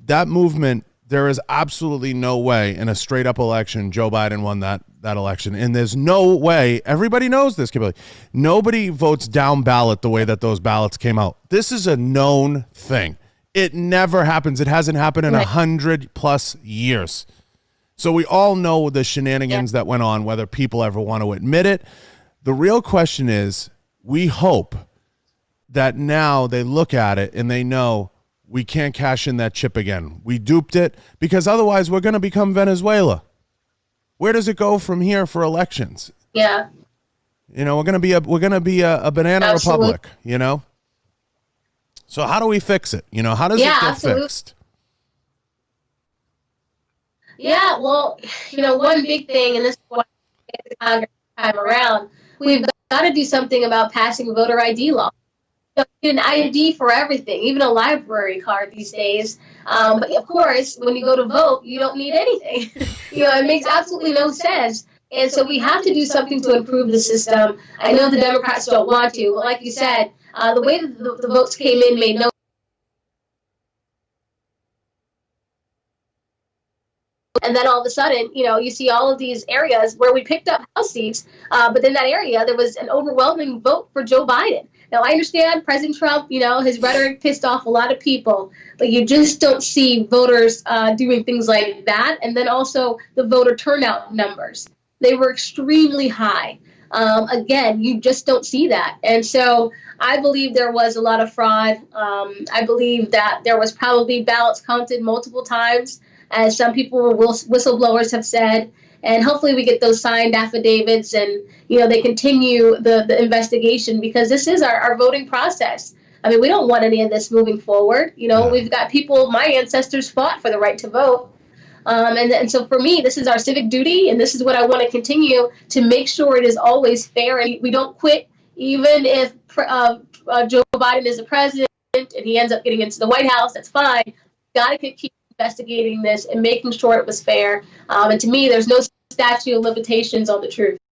that movement, there is absolutely no way in a straight up election Joe Biden won that election. And there's no way, everybody knows this, Kimberly, nobody votes down ballot the way that those ballots came out. This is a known thing. It never happens. It hasn't happened in 100+ years. So we all know the shenanigans that went on, whether people ever want to admit it. The real question is, we hope that now they look at it and they know we can't cash in that chip again. We duped it, because otherwise we're going to become Venezuela. Where does it go from here for elections? Yeah. You know, we're going to be a banana republic, you know? So how do we fix it? You know, how does it get fixed? Yeah, well, you know, one big thing, and this is what the Congress time around, we've got to do something about passing voter ID law. You get an ID for everything, even a library card these days. But of course, when you go to vote, you don't need anything. You know, it makes absolutely no sense. And so we have to do something to improve the system. I know the Democrats don't want to, but like you said, the way that the votes came in made no. And then all of a sudden, you know, you see all of these areas where we picked up House seats, but in that area, there was an overwhelming vote for Joe Biden. Now, I understand President Trump, you know, his rhetoric pissed off a lot of people, but you just don't see voters doing things like that. And then also the voter turnout numbers. They were extremely high. Again, you just don't see that. And so I believe there was a lot of fraud. I believe that there was probably ballots counted multiple times, as some people, whistleblowers have said, and hopefully we get those signed affidavits and, you know, they continue the investigation, because this is our voting process. I mean, we don't want any of this moving forward. You know, we've got people, my ancestors fought for the right to vote. And so for me, this is our civic duty, and this is what I want to continue to make sure it is always fair, and we don't quit, even if Joe Biden is the president and he ends up getting into the White House. That's fine. Got to keep investigating this and making sure it was fair. And to me, there's no statute of limitations on the truth.